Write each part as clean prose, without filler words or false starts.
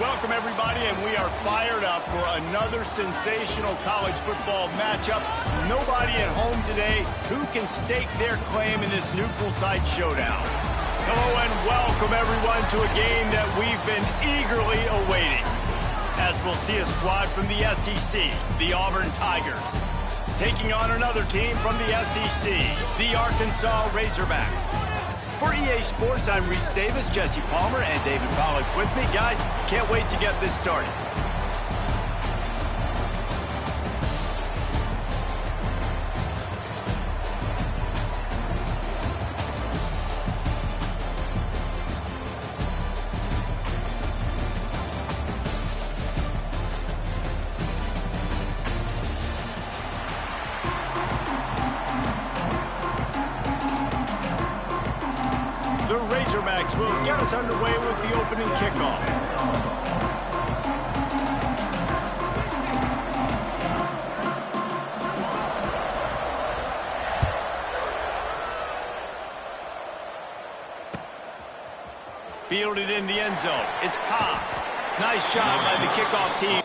Welcome, everybody, and we are fired up for another sensational college football matchup. Nobody at home today who can stake their claim in this neutral site showdown. Hello and welcome, everyone, to a game that we've been eagerly awaiting. As we'll see a squad from the SEC, the Auburn Tigers, taking on another team from the SEC, the Arkansas Razorbacks. For EA Sports, I'm Reese Davis, Jesse Palmer, and David Pollack with me. Guys, can't wait to get this started. The Razorbacks will get us underway with the opening kickoff. Fielded in the end zone. It's Cobb. Nice job by the kickoff team.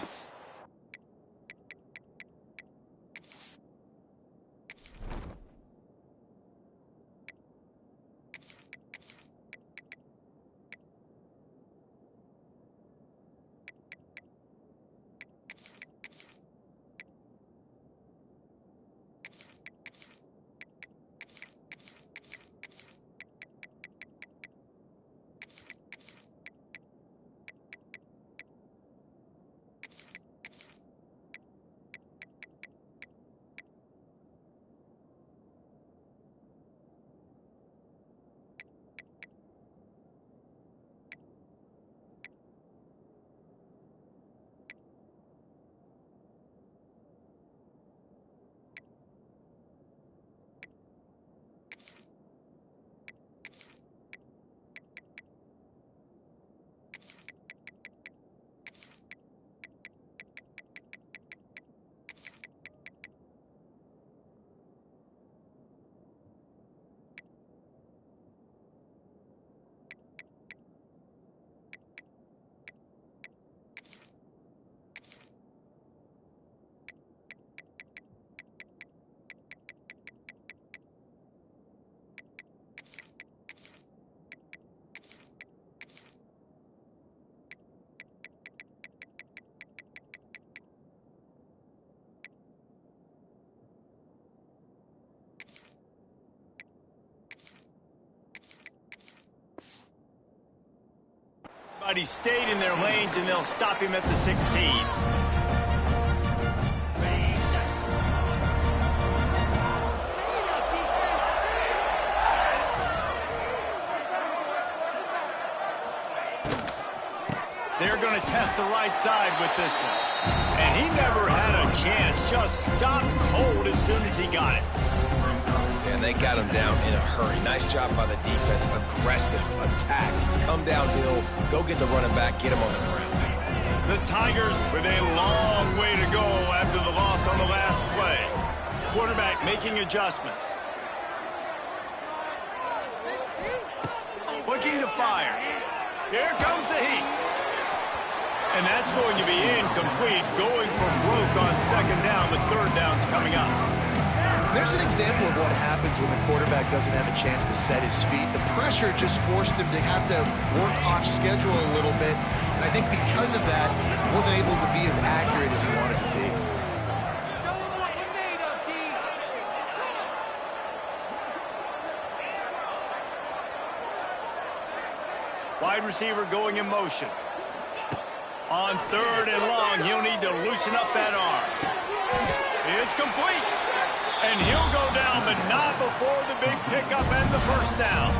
He stayed in their lanes, and they'll stop him at the 16. They're going to test the right side with this one. And he never had a chance. Just stopped cold as soon as he got it. And they got him down in a hurry. Nice job by the defense. Aggressive attack. Come downhill. Go get the running back. Get him on the ground. The Tigers with a long way to go after the loss on the last play. Quarterback making adjustments. Looking to fire. Here comes the heat. And that's going to be incomplete. Going for broke on second down. The third down's coming up. There's an example of what happens when the quarterback doesn't have a chance to set his feet. The pressure just forced him to have to work off schedule a little bit. And I think because of that, he wasn't able to be as accurate as he wanted to be. Wide receiver going in motion. On third and long, he'll need to loosen up that arm. It's complete. And he'll go down, but not before the big pickup and the first down.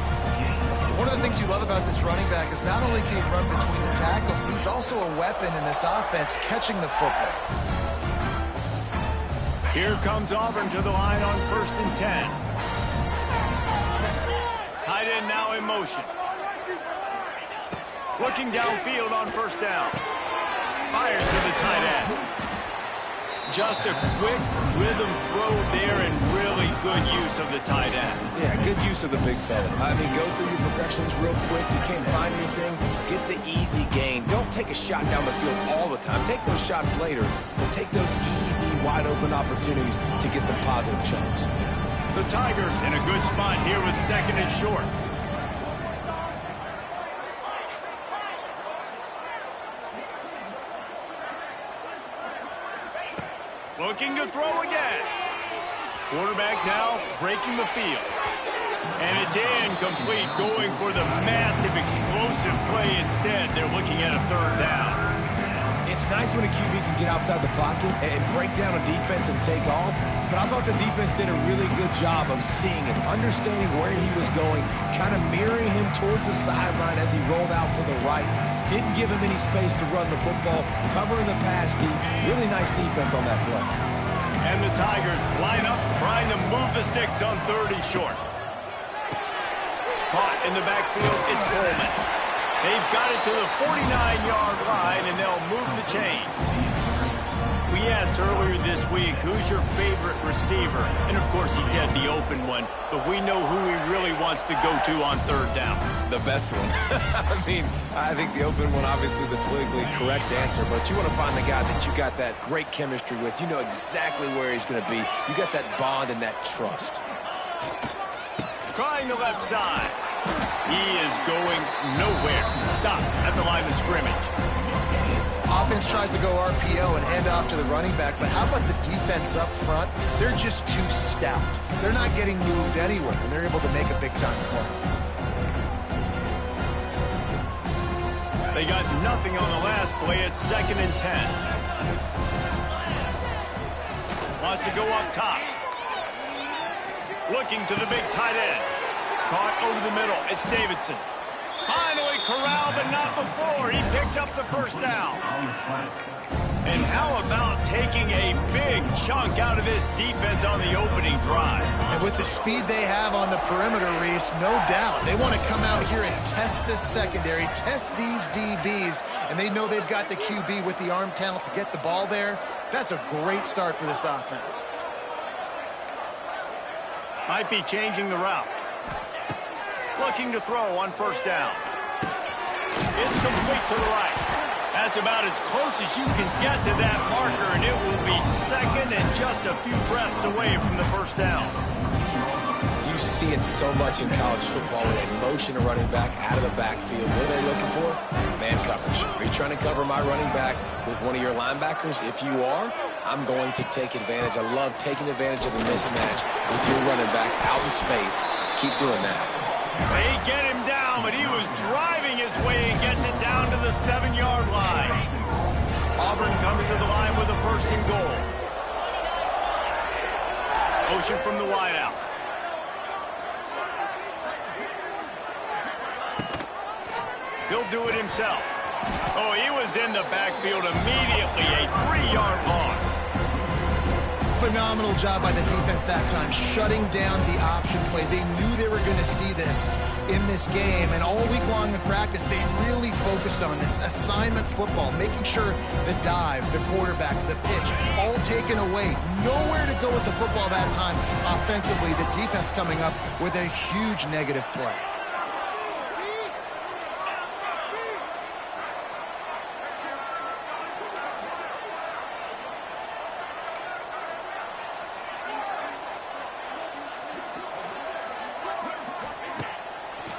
One of the things you love about this running back is not only can he run between the tackles, but he's also a weapon in this offense catching the football. Here comes Auburn to the line on 1st and 10. Tight end now in motion. Looking downfield on first down. Fires to the tight end. Just a quick rhythm throw there and really good use of the tight end. Yeah, good use of the big fella. I mean, go through your progressions real quick. You can't find anything. Get the easy gain. Don't take a shot down the field all the time. Take those shots later, but take those easy, wide-open opportunities to get some positive chunks. The Tigers in a good spot here with 2nd and short. Looking to throw again. Quarterback now breaking the field. And it's incomplete, going for the massive explosive play instead. They're looking at a 3rd down. It's nice when a QB can get outside the pocket and break down a defense and take off, but I thought the defense did a really good job of seeing and understanding where he was going, kind of mirroring him towards the sideline as he rolled out to the right. Didn't give him any space to run the football, covering the pass deep. Really nice defense on that play. And the Tigers line up, trying to move the sticks on 3rd and short. Caught in the backfield, it's Coleman. They've got it to the 49-yard line, and they'll move the chains. We asked earlier this week, who's your favorite receiver? And, of course, he said the open one, but we know who he really wants to go to on 3rd down. The best one. I mean, I think the open one, obviously the politically correct answer, but you want to find the guy that you got that great chemistry with. You know exactly where he's going to be. You got that bond and that trust. Trying the left side. He is going nowhere. Stop at the line of scrimmage. Offense tries to go RPO and hand off to the running back, but how about the defense up front? They're just too stout. They're not getting moved anywhere, and they're able to make a big-time play. They got nothing on the last play. It's 2nd and 10. Wants to go up top. Looking to the big tight end. Caught over the middle. It's Davidson. Finally corralled, but not before. He picks up the 1st down. And how about taking a big chunk out of this defense on the opening drive? And with the speed they have on the perimeter, Reese, no doubt, they want to come out here and test this secondary, test these DBs, and they know they've got the QB with the arm talent to get the ball there. That's a great start for this offense. Might be changing the route. Looking to throw on 1st down. It's complete to the right. That's about as close as you can get to that marker, and it will be 2nd and just a few breaths away from the 1st down. You see it so much in college football with a motion of running back out of the backfield. What are they looking for? Man coverage. Are you trying to cover my running back with one of your linebackers? If you are, I'm going to take advantage. I love taking advantage of the mismatch with your running back out in space. Keep doing that. They get him down, but he was driving his way and gets it down to the 7-yard line. Auburn comes to the line with a 1st and goal. Motion from the wideout. He'll do it himself. Oh, he was in the backfield immediately. A 3-yard loss. Phenomenal job by the defense that time, shutting down the option play. They knew they were going to see this in this game, and all week long in practice, they really focused on this assignment football, making sure the dive, the quarterback, the pitch, all taken away. Nowhere to go with the football that time offensively. The defense coming up with a huge negative play.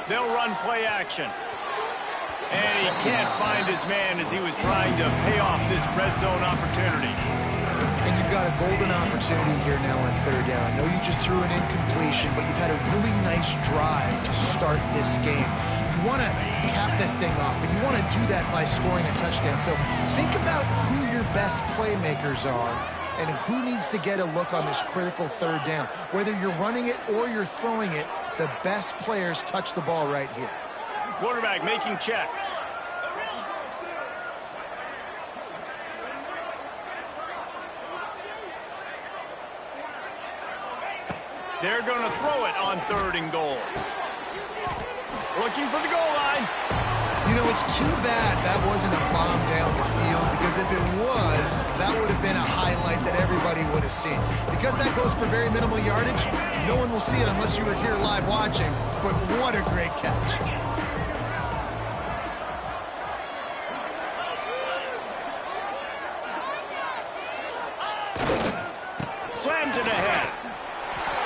They'll run play action. And he can't find his man as he was trying to pay off this red zone opportunity. And you've got a golden opportunity here now on 3rd down. I know you just threw an incompletion, but you've had a really nice drive to start this game. You want to cap this thing off, and you want to do that by scoring a touchdown. So think about who your best playmakers are and who needs to get a look on this critical 3rd down. Whether you're running it or you're throwing it, the best players touch the ball right here. Quarterback making checks. They're going to throw it on 3rd and goal. Looking for the goal line. You You know, it's too bad that wasn't a bomb down the field, because if it was, that would have been a highlight that everybody would have seen. Because that goes for very minimal yardage, no one will see it unless you were here live watching, but what a great catch. Slams it ahead.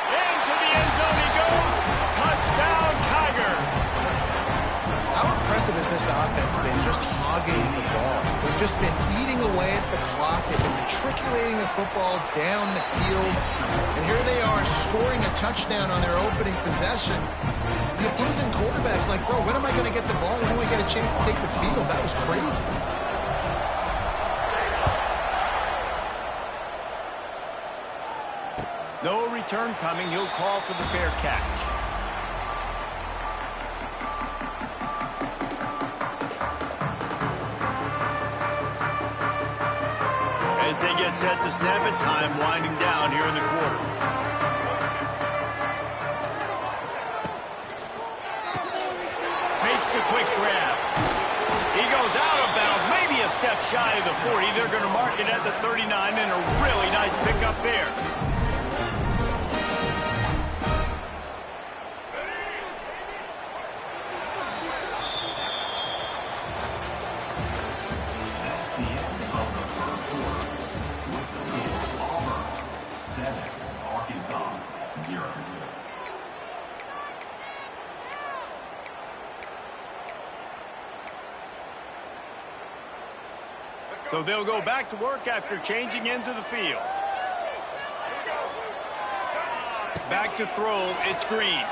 Into the end zone he goes. Touchdown, Tigers. How impressive has this offense been, just hogging the ball? They've just been eating away at the clock. They've been matriculating the football down the field. And here they are scoring a touchdown on their opening possession. The opposing quarterback's like, bro, when am I going to get the ball? When do I get a chance to take the field? That was crazy. No return coming. He'll call for the fair catch. As they get set to snap it, time winding down here in the quarter. Makes the quick grab. He goes out of bounds, maybe a step shy of the 40. They're going to mark it at the 39, and a really nice pickup there. So they'll go back to work after changing into the field. Back to throw, it's Green.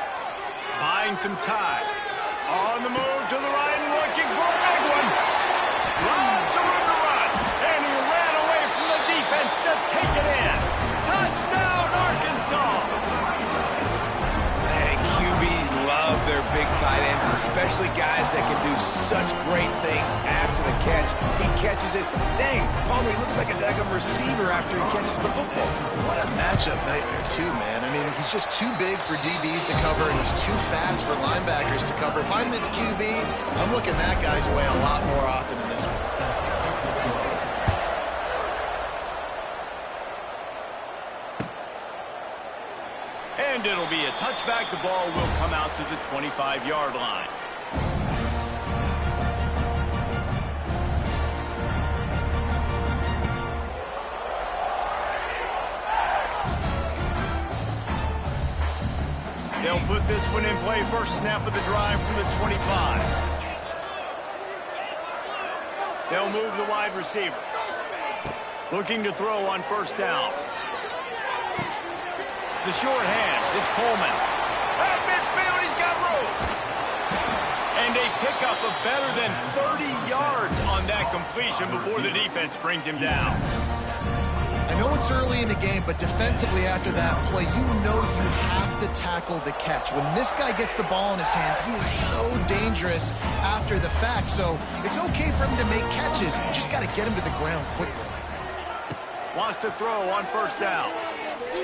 Buying some time. On the move to the right and looking for a big one. Lots of room to run. And he ran away from the defense to take it in. Touchdown, Arkansas. And QBs love their big tight ends, and especially guys that can do such great things after the catch. He catches it. Dang, Palmer, he looks like a daggum receiver after he catches the football. What a matchup nightmare, too, man. I mean, he's just too big for DBs to cover, and he's too fast for linebackers to cover. If I'm this QB, I'm looking that guy's way a lot more often than this one. And it'll be a touchback. The ball will come out to the 25-yard line. They'll put this one in play. First snap of the drive from the 25. They'll move the wide receiver. Looking to throw on first down. The short hands, it's Coleman. At midfield, he's got room. And a pickup of better than 30 yards on that completion before the defense brings him down. I know it's early in the game, but defensively after that play, you know you have to tackle the catch. When this guy gets the ball in his hands, he is so dangerous after the fact. So it's okay for him to make catches. You just got to get him to the ground quickly. Wants to throw on first down.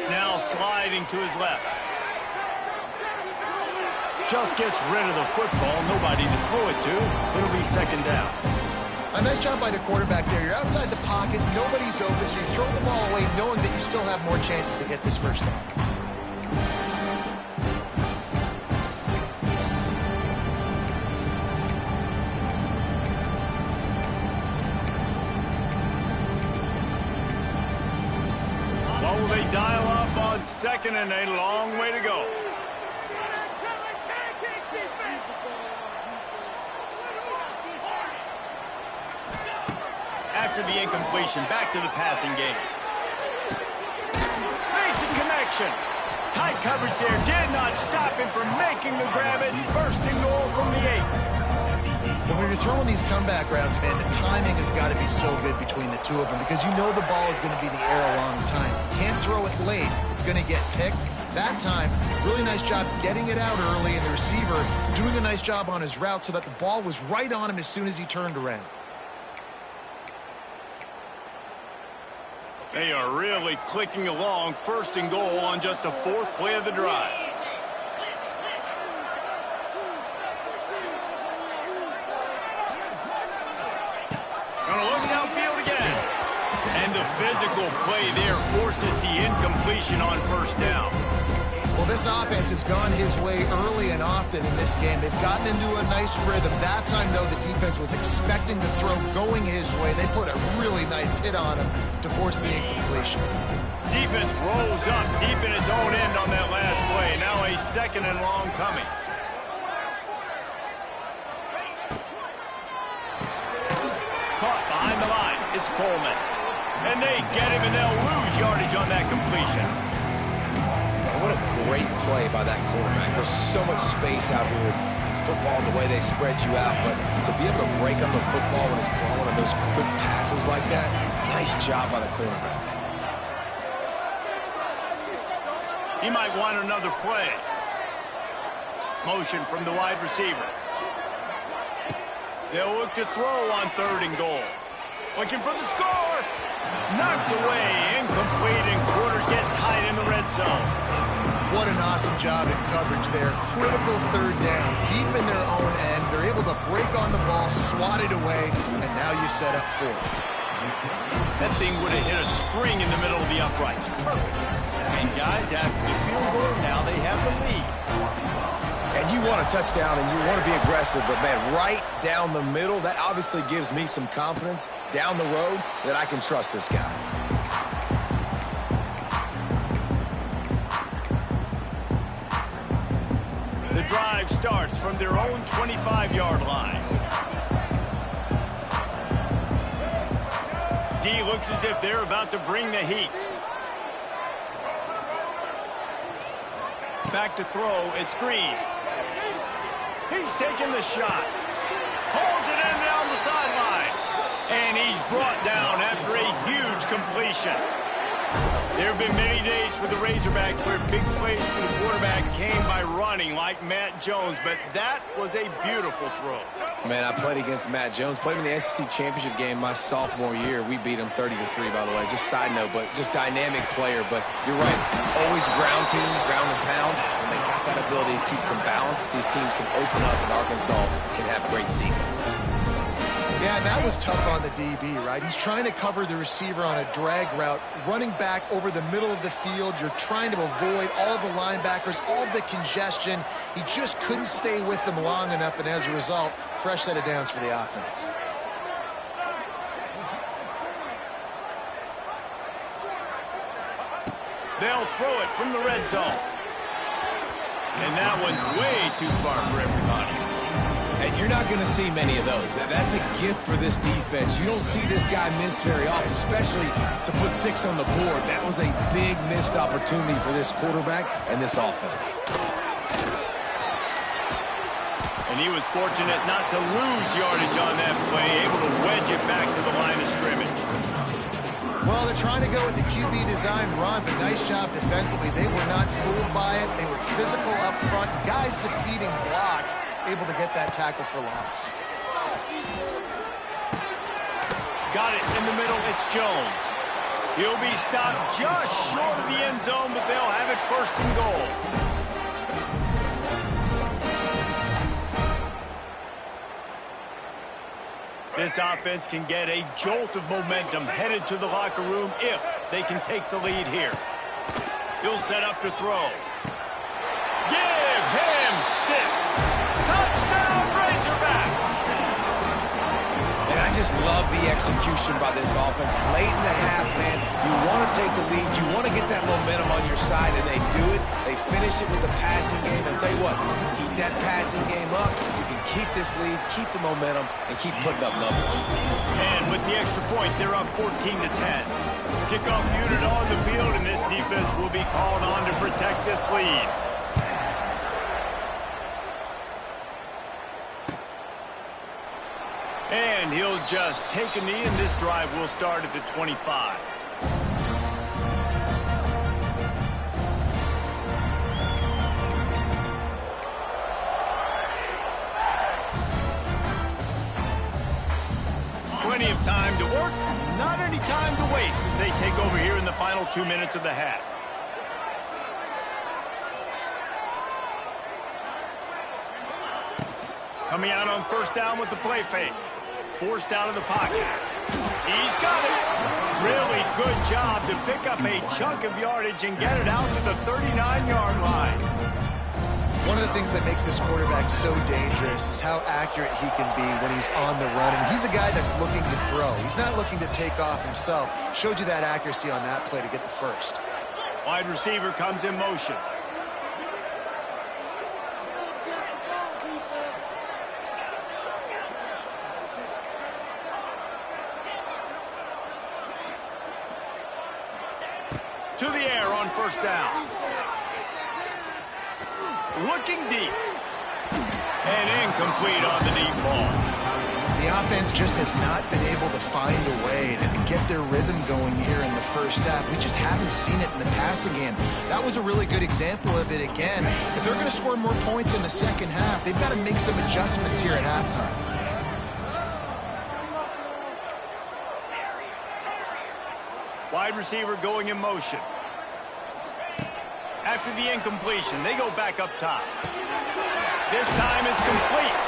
Now sliding to his left. Just gets rid of the football. Nobody to throw it to. It'll be second down. A nice job by the quarterback there. You're outside the pocket. Nobody's open, so you throw the ball away knowing that you still have more chances to get this first down. Well, they dial up on second and a long way to go. After the incompletion, back to the passing game. Makes a connection. Tight coverage there. Did not stop him from making the grab. It's first and goal from the 8. When you're throwing these comeback routes, man, the timing has got to be so good between the two of them because you know the ball is going to be in the air a long time. You can't throw it late. It's going to get picked. That time, really nice job getting it out early, and the receiver doing a nice job on his route so that the ball was right on him as soon as he turned around. They are really clicking along. First and goal on just the fourth play of the drive. critical play there forces the incompletion on first down. Well, this offense has gone his way early and often in this game. They've gotten into a nice rhythm. That time, though, the defense was expecting the throw going his way. They put a really nice hit on him to force the incompletion. Defense rolls up deep in its own end on that last play. Now a 2nd and long coming. Caught behind the line. It's Coleman. And they get him, and they'll lose yardage on that completion. What a great play by that quarterback. There's so much space out here in football, the way they spread you out, but to be able to break on the football when it's throwing on those quick passes like that, nice job by the quarterback. He might want another play. Motion from the wide receiver. They'll look to throw on 3rd and goal. Looking for the score. Knocked away, incomplete, and quarters get tight in the red zone. What an awesome job in coverage there. Critical 3rd down, deep in their own end. They're able to break on the ball, swat it away, and now you set up 4th. That thing would have hit a string in the middle of the uprights. Perfect. And guys, after the field goal, now they have the lead. And you want a touchdown and you want to be aggressive, but man, right down the middle, that obviously gives me some confidence down the road that I can trust this guy. The drive starts from their own 25-yard line. D looks as if they're about to bring the heat. Back to throw, it's Green. He's taking the shot. Pulls it in down the sideline. And he's brought down after a huge completion. There have been many days for the Razorbacks where big plays for the quarterback came by running like Matt Jones, but that was a beautiful throw. Man, I played against Matt Jones. Played in the SEC championship game my sophomore year. We beat him 30-3, by the way. Just side note, but just dynamic player. But you're right, always ground team, ground and pound. When they got that ability to keep some balance, these teams can open up, and Arkansas can have great seasons. Yeah, and that was tough on the DB, right? He's trying to cover the receiver on a drag route, running back over the middle of the field. You're trying to avoid all of the linebackers, all of the congestion. He just couldn't stay with them long enough, and as a result, fresh set of downs for the offense. They'll throw it from the red zone. And that one's way too far for everybody. And you're not going to see many of those. That's a gift for this defense. You don't see this guy miss very often, especially to put 6 on the board. That was a big missed opportunity for this quarterback and this offense. And he was fortunate not to lose yardage on that play, able to wedge it back to the line of scrimmage. Well, they're trying to go with the QB design run, but nice job defensively. They were not fooled by it. They were physical up front. Guys defeating blocks, able to get that tackle for loss. Got it in the middle. It's Jones. He'll be stopped just short of the end zone, but they'll have it 1st and goal. This offense can get a jolt of momentum headed to the locker room if they can take the lead here. He'll set up to throw. Give him 6. Touchdown, Razorbacks! And I just love the execution by this offense. Late in the half, man, you want to take the lead. You want to get that momentum on your side, and they do it. They finish it with the passing game. And I'll tell you what, keep that passing game up. You can keep this lead, keep the momentum, and keep putting up numbers. And with the extra point, they're up 14-10. Kickoff unit on the field, and this defense will be called on to protect this lead. And he'll just take a knee, and this drive will start at the 25. Plenty of time to work, not any time to waste as they take over here in the final 2 minutes of the half. Coming out on 1st down with the play fake. Forced out of the pocket. He's got it. Really good job to pick up a chunk of yardage and get it out to the 39-yard line. One of the things that makes this quarterback so dangerous is how accurate he can be when he's on the run. And he's a guy that's looking to throw. He's not looking to take off himself. Showed you that accuracy on that play to get the first. Wide receiver comes in motion. To the air on first down. Looking deep. And incomplete on the deep ball. The offense just has not been able to find a way to get their rhythm going here in the first half. We just haven't seen it in the passing game. That was a really good example of it again. If they're going to score more points in the second half, they've got to make some adjustments here at halftime. Wide receiver going in motion. After the incompletion, they go back up top. This time it's complete.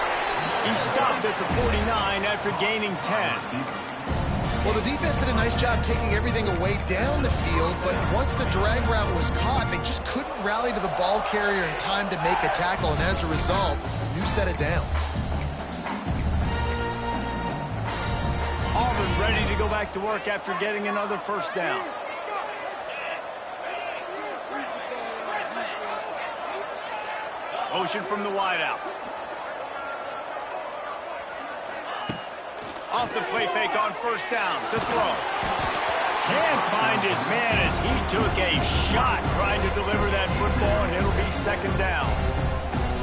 He stopped at the 49 after gaining 10. Well, the defense did a nice job taking everything away down the field, but once the drag route was caught, they just couldn't rally to the ball carrier in time to make a tackle, and as a result, a new set of downs. Auburn ready to go back to work after getting another first down. Motion from the wideout. Off the play fake on first down to throw. Can't find his man as he took a shot trying to deliver that football, and it'll be second down.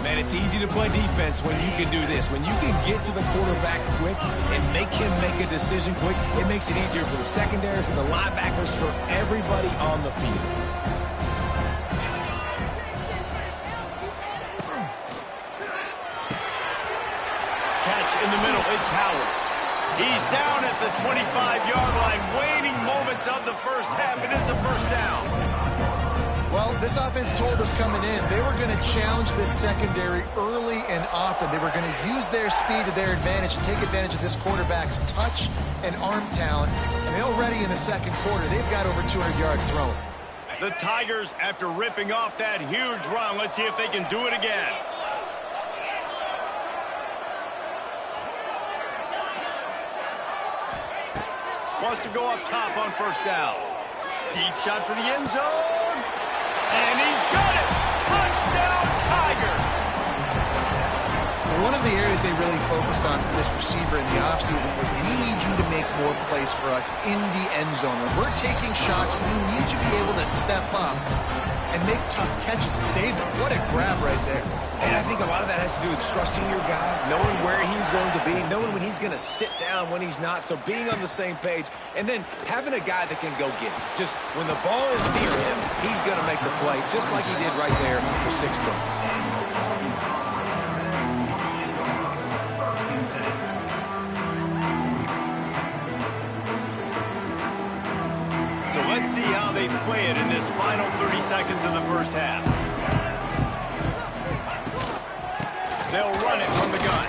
Man, it's easy to play defense when you can do this. When you can get to the quarterback quick and make him make a decision quick, it makes it easier for the secondary, for the linebackers, for everybody on the field. Catch in the middle, it's Howard. He's down at the 25-yard line, waning moments of the first half, and it's a first down. Well, this offense told us coming in, they were going to challenge this secondary early and often. They were going to use their speed to their advantage and take advantage of this quarterback's touch and arm talent. And already in the second quarter, they've got over 200 yards thrown. The Tigers, after ripping off that huge run, let's see if they can do it again. Wants to go up top on first down. Deep shot for the end zone. And he's got it. Touchdown, Tigers. One of the areas they really focused on for this receiver in the offseason was we need you to make more plays for us in the end zone. When we're taking shots, we need you to be able to step up and make tough catches. David, what a grab right there. And I think a lot of that has to do with trusting your guy, knowing where he's going to be, knowing when he's going to sit down, when he's not, so being on the same page, and then having a guy that can go get it. Just when the ball is near him, he's going to make the play, just like he did right there for 6 points. So let's see how they play it in this final 30 seconds of the first half. They'll run it from the gun.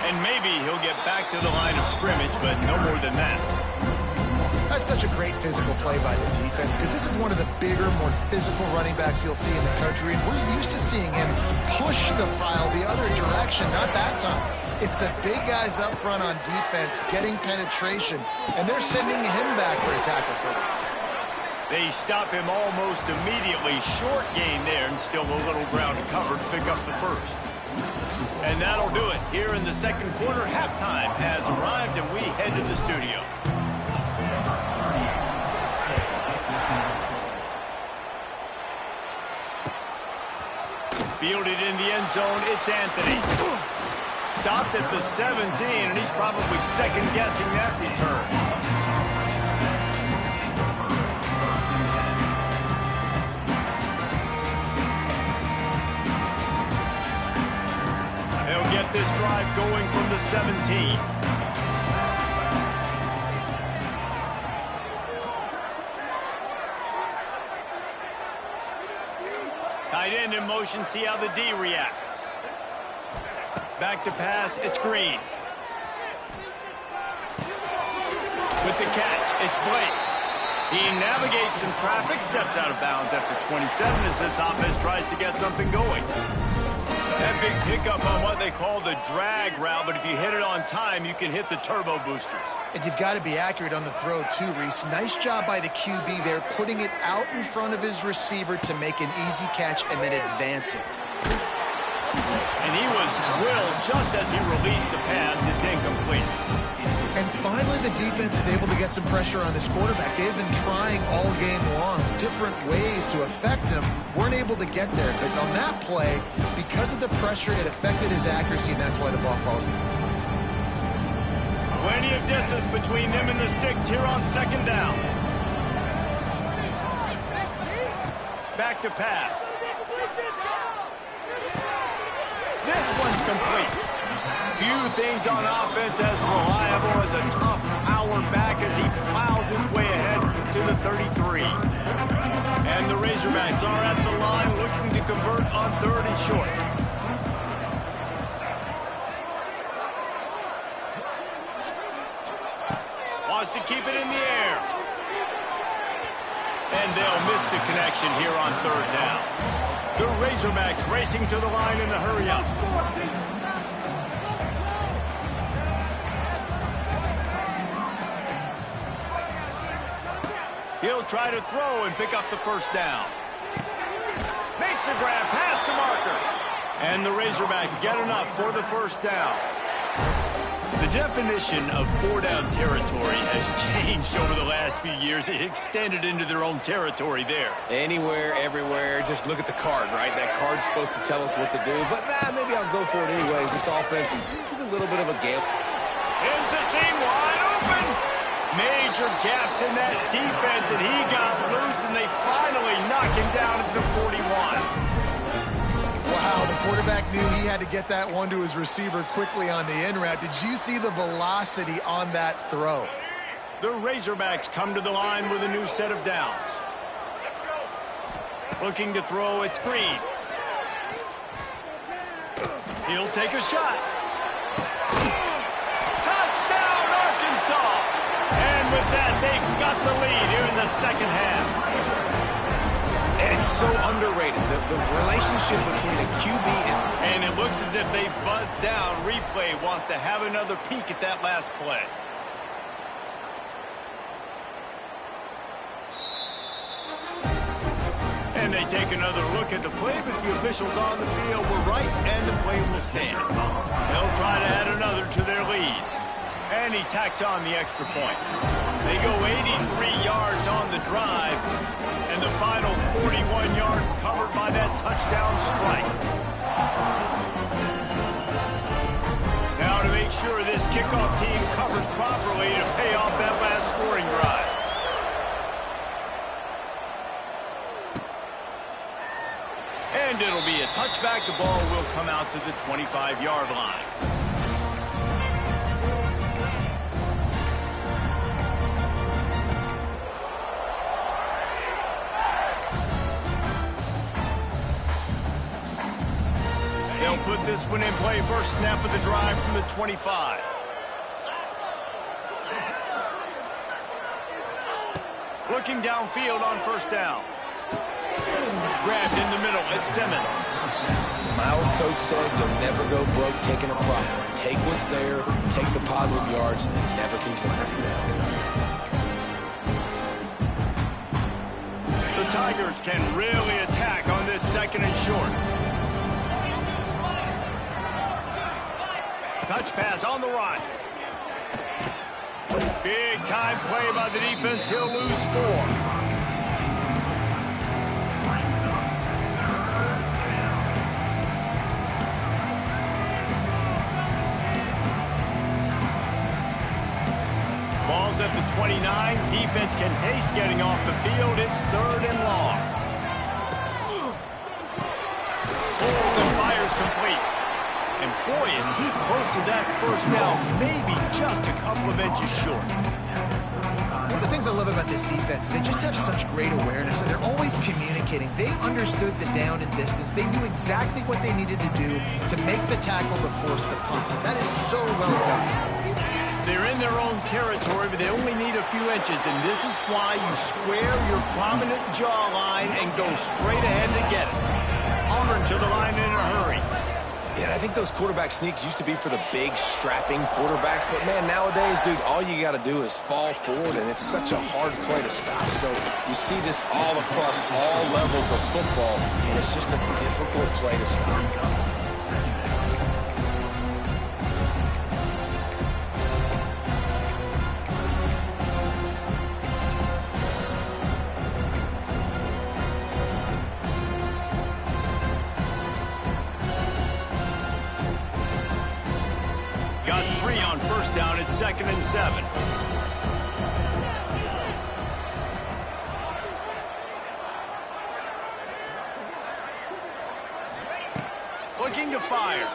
And maybe he'll get back to the line of scrimmage, but no more than that. That's such a great physical play by the defense because this is one of the bigger, more physical running backs you'll see in the country. And we're used to seeing him push the pile the other direction, not that time. It's the big guys up front on defense getting penetration, and they're sending him back for a tackle for it. They stop him almost immediately. Short gain there, and still a little ground to cover to pick up the first. And that'll do it. Here in the second quarter, halftime has arrived, and we head to the studio. Fielded in the end zone, it's Anthony. Stopped at the 17, and he's probably second-guessing that return. They'll get this drive going from the 17. Tight end in motion, see how the D reacts. Back to pass, it's Green. With the catch, it's Blake. He navigates some traffic, steps out of bounds after 27 as this offense tries to get something going. That big pickup on what they call the drag route, but if you hit it on time, you can hit the turbo boosters. And you've got to be accurate on the throw, too, Reese. Nice job by the QB there, putting it out in front of his receiver to make an easy catch and then advance it. And he was drilled just as he released the pass. It's incomplete. And finally, the defense is able to get some pressure on this quarterback. They've been trying all game long, different ways to affect him. Weren't able to get there. But on that play, because of the pressure, it affected his accuracy, and that's why the ball falls in. Plenty of distance between them and the sticks here on second down. Back to pass. This one's complete. Few things on offense as reliable as a tough power back as he plows his way ahead to the 33. And the Razorbacks are at the line looking to convert on 3rd and short. Wants to keep it in the air. And they'll miss the connection here on 3rd down. The Razorbacks racing to the line in a hurry-up. He'll try to throw and pick up the first down. Makes the grab, pass to marker. And the Razorbacks get enough for the first down. The definition of 4-down territory has changed over the last few years. It extended into their own territory there. Anywhere, everywhere, just look at the card, right? That card's supposed to tell us what to do, but maybe I'll go for it anyways. This offense took a little bit of a gamble. Into seam, wide open. Major gaps in that defense, and he got loose, and they finally knock him down at the 41. Wow, the quarterback knew he had to get that one to his receiver quickly on the in route. Did you see the velocity on that throw? The Razorbacks come to the line with a new set of downs. Looking to throw, it's Green. He'll take a shot. Touchdown, Arkansas! And with that, they've got the lead here in the second half. And it's so underrated, the relationship between a QB and it looks as if they've buzzed down. Replay wants to have another peek at that last play. And they take another look at the play, but the officials on the field were right, and the play will stand. They'll try to add another to their lead. And he tacks on the extra point. They go 83 yards on the drive, and the final 41 yards covered by that touchdown strike. Now to make sure this kickoff team covers properly to pay off that last scoring drive. And it'll be a touchback. The ball will come out to the 25-yard line. They'll put this one in play. First snap of the drive from the 25. Looking downfield on first down. Grabbed in the middle, it's Simmons. My old coach said you'll never go broke taking a profit. Take what's there, take the positive yards, and never complain. The Tigers can really attack on this second and short. Touch pass on the run. Big time play by the defense. He'll lose 4. Ball's at the 29. Defense can taste getting off the field. It's 3rd and long. Pulls and fires complete. And boy, is he close to that first down, maybe just a couple of inches short. One of the things I love about this defense is they just have such great awareness, and they're always communicating. They understood the down and distance. They knew exactly what they needed to do to make the tackle to force the punt. That is so well done. They're in their own territory, but they only need a few inches, and this is why you square your prominent jawline and go straight ahead to get it. Auburn to the line in a hurry. Yeah, and I think those quarterback sneaks used to be for the big, strapping quarterbacks. But, man, nowadays, dude, all you got to do is fall forward, and it's such a hard play to stop. So you see this all across all levels of football, and it's just a difficult play to stop. Got 3 on first down at 2nd and 7. Looking to fire.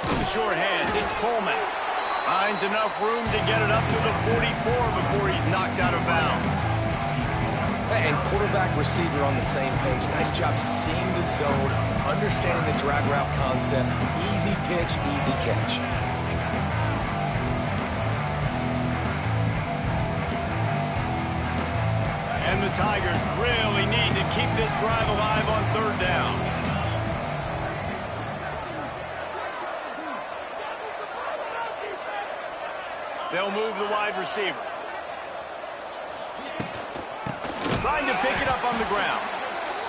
The short hands, it's Coleman. Finds enough room to get it up to the 44 before he's knocked out of bounds. And quarterback receiver on the same page. Nice job seeing the zone, understanding the drag route concept. Easy pitch, easy catch. And the Tigers really need to keep this drive alive on 3rd down. They'll move the wide receiver. Trying to pick it up on the ground.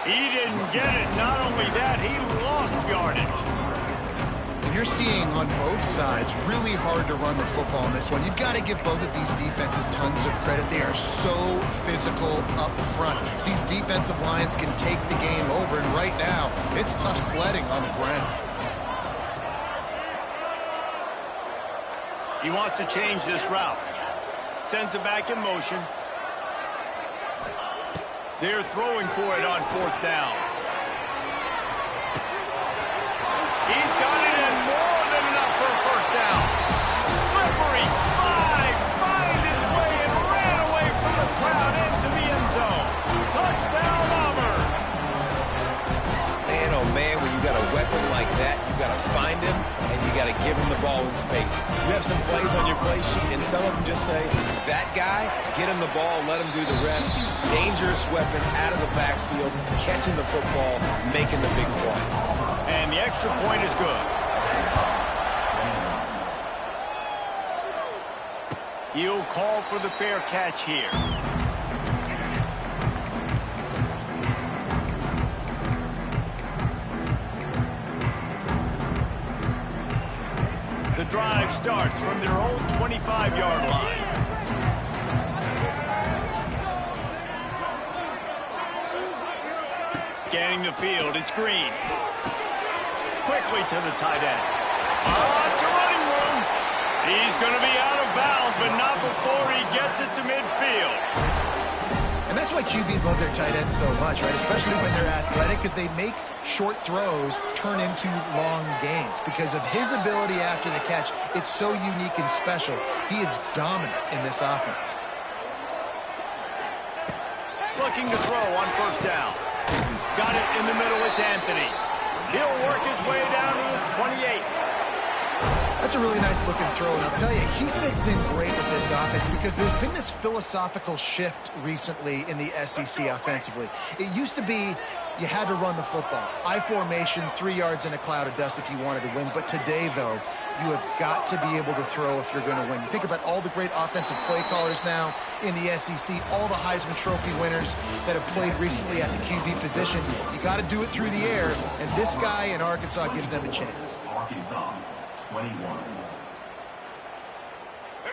He didn't get it. Not only that, he lost yardage. You're seeing on both sides really hard to run the football in this one. You've got to give both of these defenses tons of credit. They are so physical up front. These defensive lines can take the game over, and right now, it's tough sledding on the ground. He wants to change this route. Sends it back in motion. They're throwing for it on 4th down. He's got it in more than enough for a first down. Slippery slide, find his way and ran away from the crowd into the end zone. Touchdown, Auburn. Man, oh man, when you got a weapon like that, you got to find him and you got to give him the ball in space. You have some plays on your play sheet, and some of them just say, that guy, get him the ball, let him do the rest. Dangerous weapon out of the backfield, catching the football, making the big play. And the extra point is good. He'll call for the fair catch here. The drive starts from their own 25-yard line. Scanning the field, it's Green. Quickly to the tight end. It's a running room. He's going to be out of bounds, but not before he gets it to midfield. And that's why QBs love their tight ends so much, right? Especially when they're athletic, because they make short throws turn into long gains. Because of his ability after the catch, it's so unique and special. He is dominant in this offense. Looking to throw on first down. Got it in the middle, it's Anthony. He'll work his way down to the 28. That's a really nice looking throw, and I'll tell you, he fits in great with this offense because there's been this philosophical shift recently in the SEC offensively. It used to be you had to run the football. I formation, 3 yards in a cloud of dust if you wanted to win. But today, though, you have got to be able to throw if you're going to win. You think about all the great offensive play callers now in the SEC, all the Heisman Trophy winners that have played recently at the QB position. You got to do it through the air, and this guy in Arkansas gives them a chance. Arkansas, 21.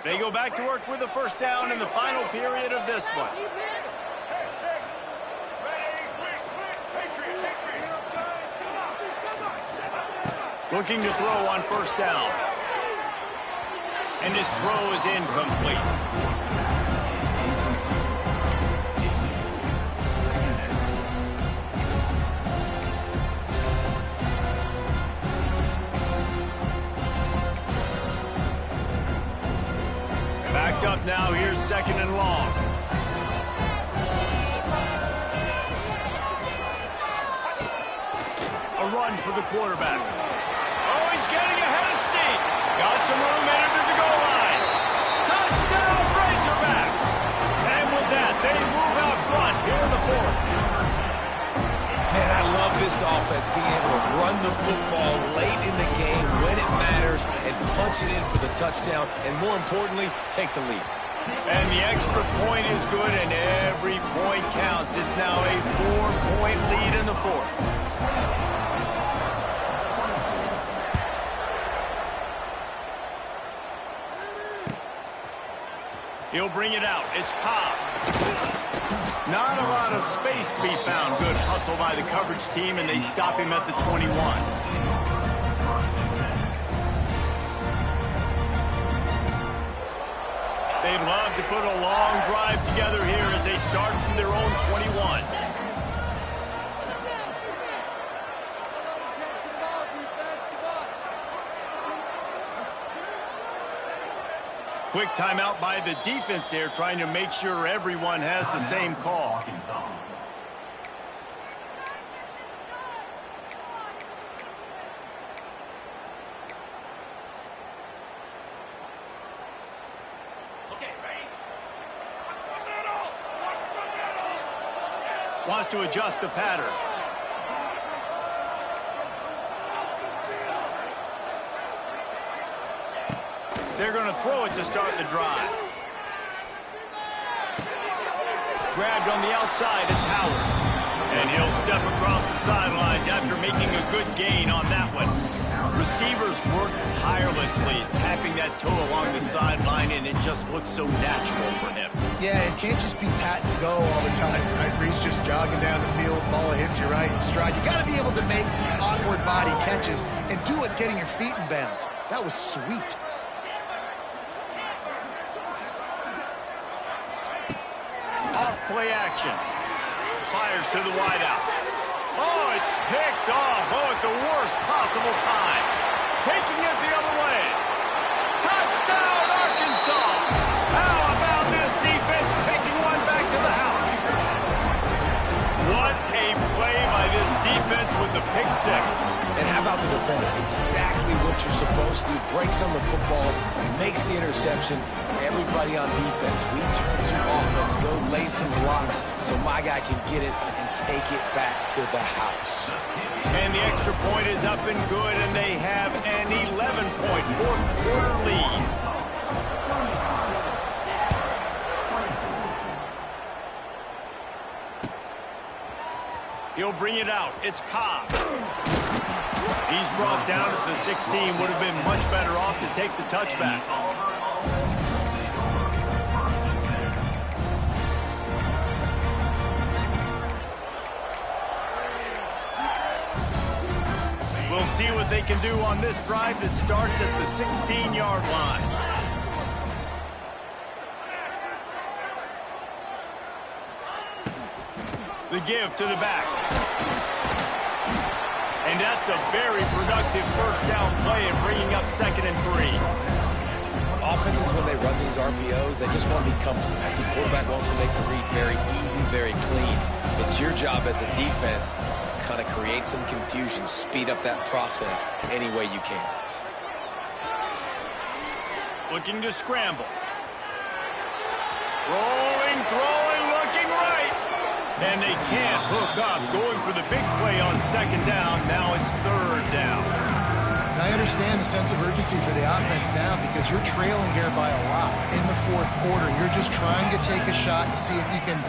They go back to work with the first down in the final period of this one. Looking to throw on first down. And his throw is incomplete. Backed up now, here's second and long. A run for the quarterback. Oh, he's getting ahead of steam. Got some room in it. this offense being able to run the football late in the game when it matters and punch it in for the touchdown, and more importantly, take the lead. And the extra point is good, and every point counts. It's now a 4-point lead in the fourth. He'll bring it out. It's Cobb. Not a lot of space to be found. Good hustle by the coverage team, and they stop him at the 21. They'd love to put a long drive together here as they start from their own 21. Quick timeout by the defense there, trying to make sure everyone has the same call. Wants to adjust the pattern. They're going to throw it to start the drive. Grabbed on the outside, it's Howard. And he'll step across the sidelines after making a good gain on that one. Receivers work tirelessly, tapping that toe along the sideline, and it just looks so natural for him. Yeah, it can't just be pat and go all the time, right? Reese just jogging down the field, ball hits you right in stride. You got to be able to make awkward body catches and do it getting your feet in bounds. That was sweet. Off play action. Fires to the wideout. Oh, it's picked off. Oh, at the worst possible time. Taking it the other way. Touchdown, Arkansas. How about this defense taking one back to the house? What a play by this defense with the pick six. And how about the defender? Exactly what you're supposed to do. Breaks on the football, makes the interception. Everybody on defense, we turn to offense. Go lay some blocks so my guy can get it and take it back to the house. And the extra point is up and good, and they have an 11-point fourth-quarter lead. He'll bring it out. It's Cobb. He's brought down at the 16. Would have been much better off to take the touchback. We'll see what they can do on this drive that starts at the 16-yard line. The give to the back. And that's a very productive first down play and bringing up 2nd and 3. Offenses, when they run these RPOs, they just want to be comfortable. The quarterback wants to make the read very easy, very clean. It's your job as a defense to kind of create some confusion, speed up that process any way you can. Looking to scramble. Rolling, throwing, looking right. And they can't hook up. Going for the big play on 2nd down. Now it's 3rd down. And I understand the sense of urgency for the offense now because you're trailing here by a lot in the 4th quarter. You're just trying to take a shot and see if you can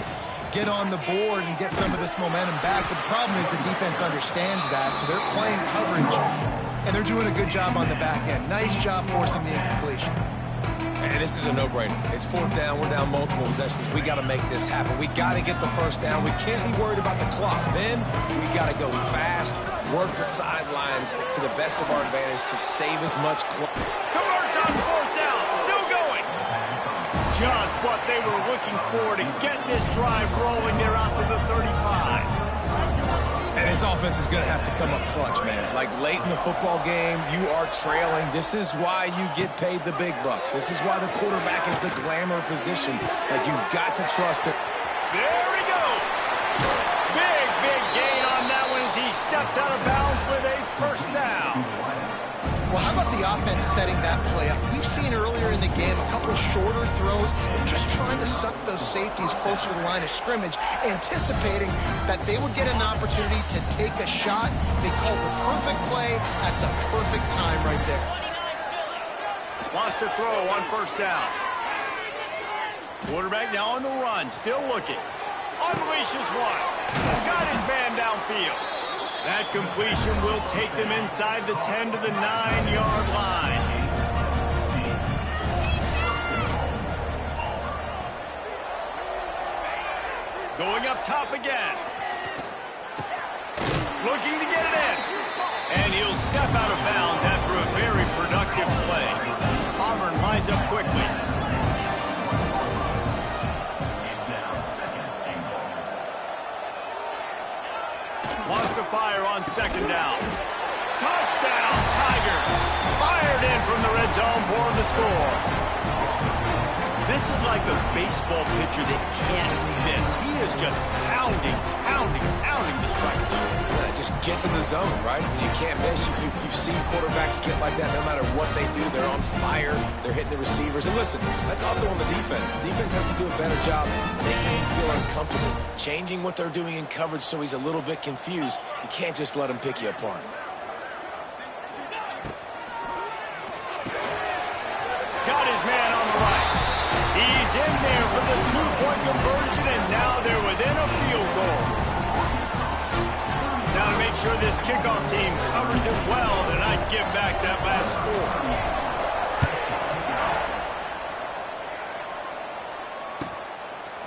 get on the board and get some of this momentum back. But the problem is the defense understands that, so they're playing coverage, and they're doing a good job on the back end. Nice job forcing the incompletion. And this is a no-brainer. It's 4th down. We're down multiple possessions. We got to make this happen. We got to get the first down. We can't be worried about the clock. Then we got to go fast, work the sidelines to the best of our advantage to save as much clock. Converts on 4th down. Still going. Just what they were looking for to get this drive rolling. They're out to the 35. And his offense is going to have to come up clutch, man. Like late in the football game, you are trailing. This is why you get paid the big bucks. This is why the quarterback is the glamour position. Like you've got to trust it. There he goes. Big gain on that one as he steps out of bounds with a first down. Well, how about the offense setting that play up? We've seen earlier in the game a couple shorter throws. They're just trying to suck those safeties closer to the line of scrimmage, anticipating that they would get an opportunity to take a shot. They called the perfect play at the perfect time right there. Wants to throw on first down. Quarterback now on the run, still looking. Unleashes one. Got his man downfield. That completion will take them inside the 10 to the 9-yard line. Going up top again. Looking to get it in. And he'll step out of bounds after a very productive play. Auburn lines up quickly. Wants to fire on second down. Touchdown, Tigers. Fired in from the red zone for the score. This is like a baseball pitcher that can't miss. He is just pounding the strike zone. Yeah, it just gets in the zone, right? You can't miss. You've seen quarterbacks get like that no matter what they do. They're on fire. They're hitting the receivers. And listen, that's also on the defense. The defense has to do a better job making him feel uncomfortable, changing what they're doing in coverage so he's a little bit confused. You can't just let him pick you apart. Got his man on the right. He's in there for the two-point conversion, and now they're within a field goal. Now to make sure this kickoff team covers it well, then I'd give back that last score.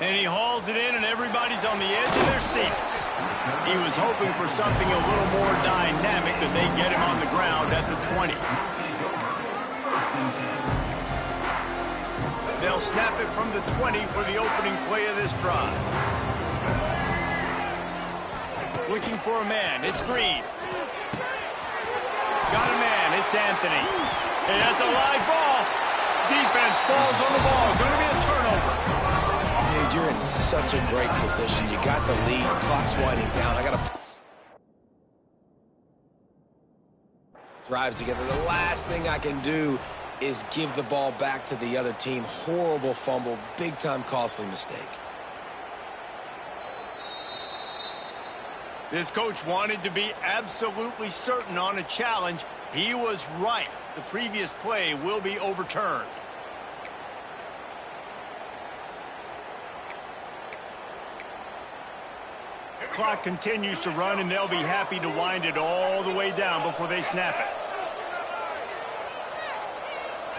And he hauls it in, and everybody's on the edge of their seats. He was hoping for something a little more dynamic, but they get him on the ground at the 20. They'll snap it from the 20 for the opening play of this drive. Looking for a man. It's Green. Got a man. It's Anthony. Hey, that's a live ball. Defense falls on the ball. Going to be a turnover. Dude, you're in such a great position. You got the lead. Clock's winding down. I got to drives together. The last thing I can do is give the ball back to the other team. Horrible fumble. Big-time costly mistake. This coach wanted to be absolutely certain on a challenge. He was right. The previous play will be overturned. The clock continues to run, and they'll be happy to wind it all the way down before they snap it.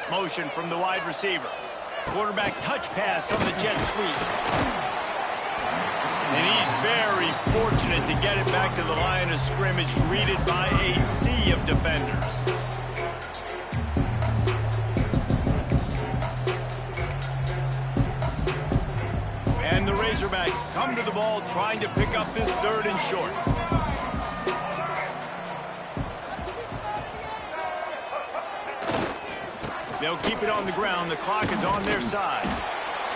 Motion from the wide receiver. Quarterback touch pass on the jet sweep. And he's very fortunate to get it back to the line of scrimmage, greeted by a sea of defenders. And the Razorbacks come to the ball trying to pick up this third and short. They'll keep it on the ground. The clock is on their side.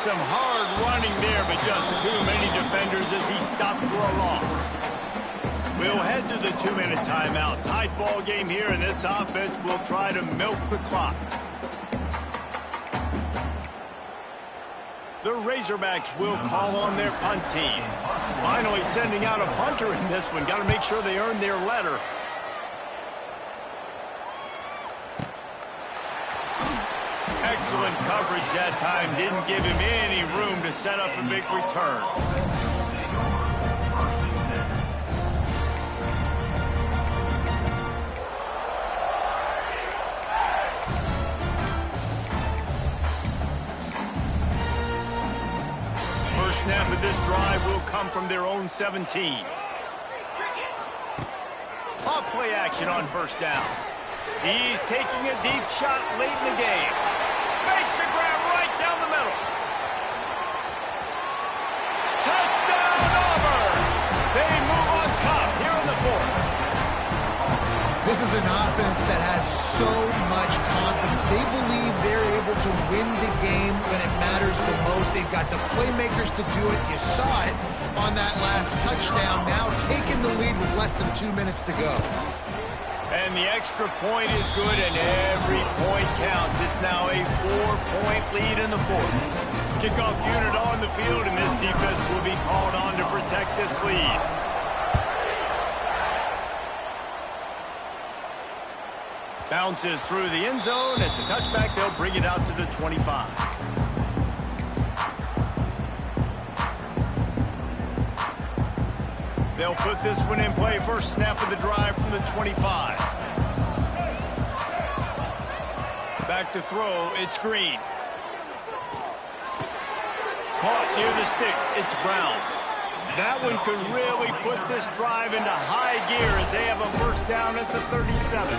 Some hard running there, but just too many defenders as he stopped for a loss. We'll head to the 2-minute timeout. Tight ball game here, and this offense will try to milk the clock. The Razorbacks will call on their punt team. Finally sending out a punter in this one. Got to make sure they earn their letter. Excellent coverage that time. Didn't give him any room to set up a big return. First snap of this drive will come from their own 17. Off play action on first down. He's taking a deep shot late in the game. Makes a grab right down the middle. Touchdown, Auburn! They move on top here in the fourth. This is an offense that has so much confidence. They believe they're able to win the game when it matters the most. They've got the playmakers to do it. You saw it on that last touchdown. Now taking the lead with less than 2 minutes to go. And the extra point is good, and every point counts. It's now a 4-point lead in the fourth. Kickoff unit on the field, and this defense will be called on to protect this lead. Bounces through the end zone. It's a touchback. They'll bring it out to the 25. They'll put this one in play. First snap of the drive from the 25. Back to throw. It's Green. Caught near the sticks. It's Brown. That one could really put this drive into high gear as they have a first down at the 37.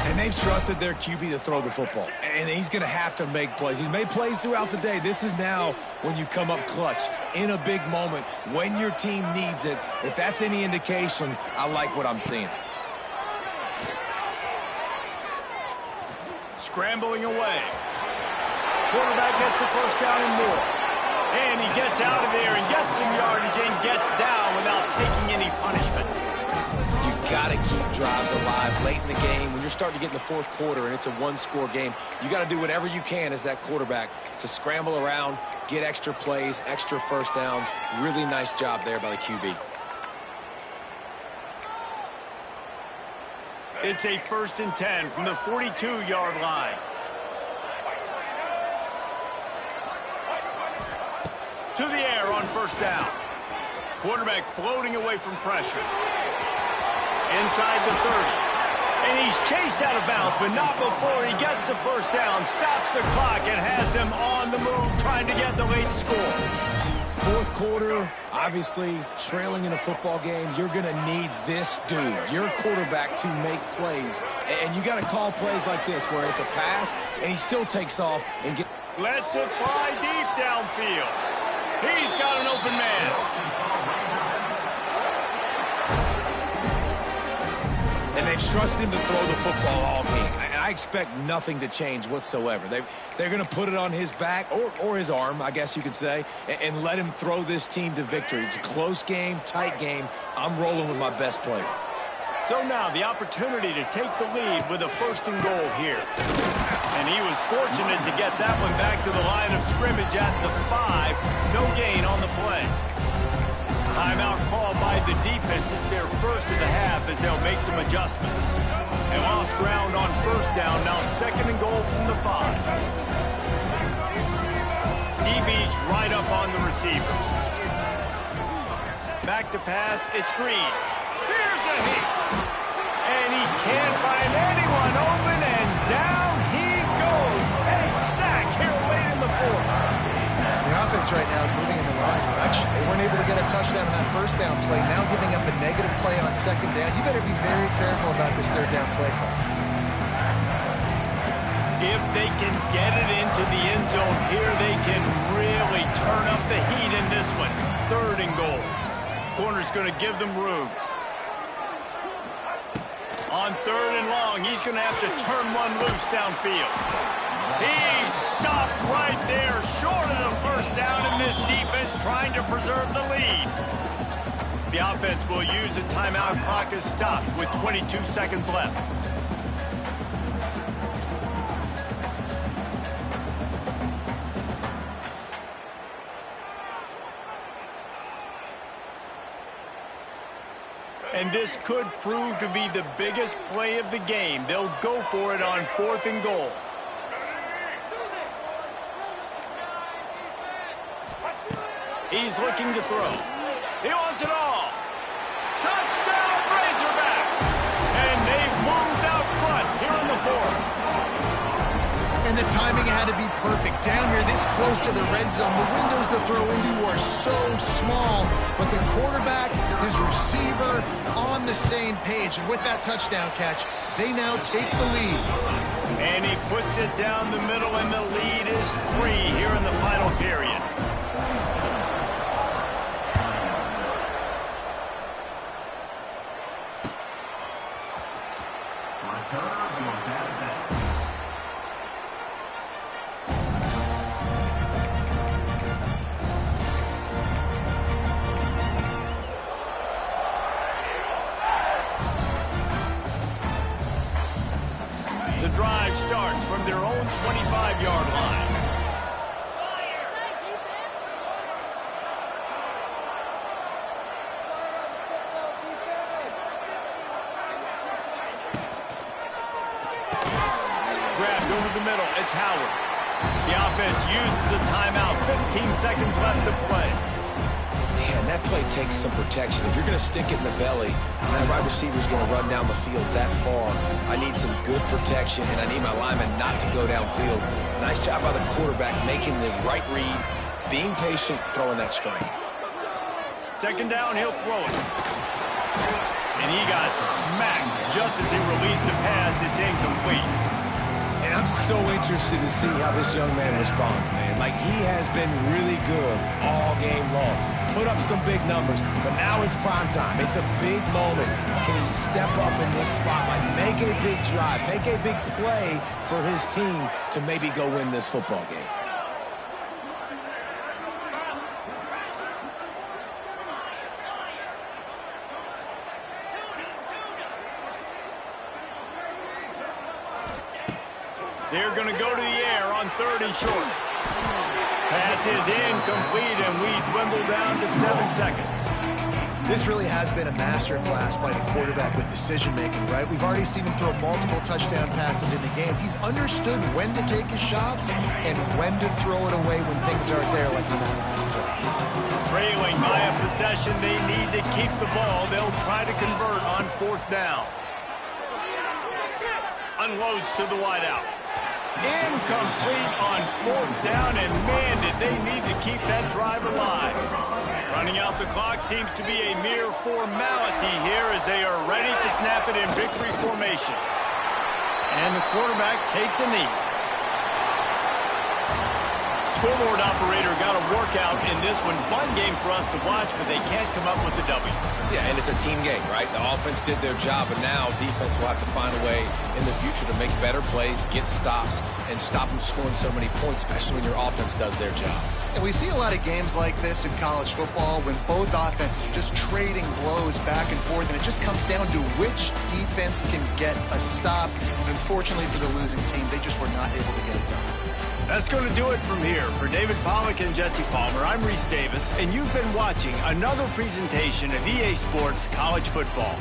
And they've trusted their QB to throw the football. And he's going to have to make plays. He's made plays throughout the day. This is now when you come up clutch in a big moment when your team needs it. If that's any indication, I like what I'm seeing. Scrambling away. Quarterback gets the first down and more. And he gets out of there and gets some yardage and gets down without taking any punishment. You got to keep drives alive late in the game. When you're starting to get in the fourth quarter and it's a one-score game, you got to do whatever you can as that quarterback to scramble around, get extra plays, extra first downs. Really nice job there by the QB. It's a 1st and 10 from the 42-yard line. To the air on first down. Quarterback floating away from pressure. Inside the 30. And he's chased out of bounds, but not before he gets the first down, stops the clock, and has them on the move trying to get the late score. Fourth quarter, obviously trailing in a football game, you're going to need this dude, your quarterback, to make plays. And you got to call plays like this where it's a pass and he still takes off and get. Lets it fly deep downfield. He's got an open man. And they've trusted him to throw the football all game. And I expect nothing to change whatsoever. They're going to put it on his back, or his arm, I guess you could say, and let him throw this team to victory. It's a close game, tight game. I'm rolling with my best player. So now the opportunity to take the lead with a 1st and goal here. And he was fortunate to get that one back to the line of scrimmage at the 5. No gain on the play. Timeout called by the defense. It's their first of the half as they'll make some adjustments. They lost ground on first down. Now 2nd and goal from the 5. DB's right up on the receivers. Back to pass. It's Green. Here's a hit. And he can't find anyone open, and down he goes. A sack here late in the fourth. The offense right now is moving in the wrong direction. They weren't able to get a touchdown on that first down play. Now giving up a negative play on 2nd down. You better be very careful about this 3rd down play call. If they can get it into the end zone here, they can really turn up the heat in this one. 3rd and goal. Corner's going to give them room. On 3rd and long, he's going to have to turn one loose downfield. He's stopped right there, short of the first down, and this defense trying to preserve the lead. The offense will use a timeout. Clock is stopped with 22 seconds left. And this could prove to be the biggest play of the game. They'll go for it on 4th and goal. He's looking to throw. He wants it all. Touchdown, Razorbacks! And they've moved out front here in the 4th. And the timing had to be perfect. Down here, this close to the red zone, the windows to throw into are so small, but the quarterback, his receiver, on the same page. And with that touchdown catch, they now take the lead. And he puts it down the middle, and the lead is 3 here in the final period. drive starts from their own 25-yard line. Grabbed over the middle. It's Howard. The offense uses a timeout. 15 seconds left to play. Man, that play takes some protection. If you're going to stick it in the belly, and that wide receiver is going to run down the field that far, I need some good protection, and I need my lineman not to go downfield. Nice job by the quarterback making the right read, being patient, throwing that strike. Second down, he'll throw it. And he got smacked just as he released the pass. It's incomplete. And I'm so interested to see how this young man responds, man. Like, he has been really good all game long. Put up some big numbers, but now it's prime time. It's a big moment. Can he step up in this spotlight, make a big drive, make a big play for his team to maybe go win this football game? They're going to go to the air on 3rd and short. Pass is incomplete, and we dwindle down to 7 seconds. This really has been a masterclass by the quarterback with decision-making, right? We've already seen him throw multiple touchdown passes in the game. He's understood when to take his shots and when to throw it away when things aren't there, like on that last play. Trailing by a possession, they need to keep the ball. They'll try to convert on 4th down. Unloads to the wideout. Incomplete on 4th down, and man, did they need to keep that drive alive. Running out the clock seems to be a mere formality here as they are ready to snap it in victory formation. And the quarterback takes a knee. Scoreboard operator got a workout in this one. Fun game for us to watch, but they can't come up with a W. Yeah, and it's a team game, right? The offense did their job, and now defense will have to find a way in the future to make better plays, get stops, and stop them scoring so many points, especially when your offense does their job. And we see a lot of games like this in college football when both offenses are just trading blows back and forth, and it just comes down to which defense can get a stop. And unfortunately for the losing team, they just were not able to get it done. That's going to do it from here. For David Pollack and Jesse Palmer, I'm Reese Davis, and you've been watching another presentation of EA Sports College Football.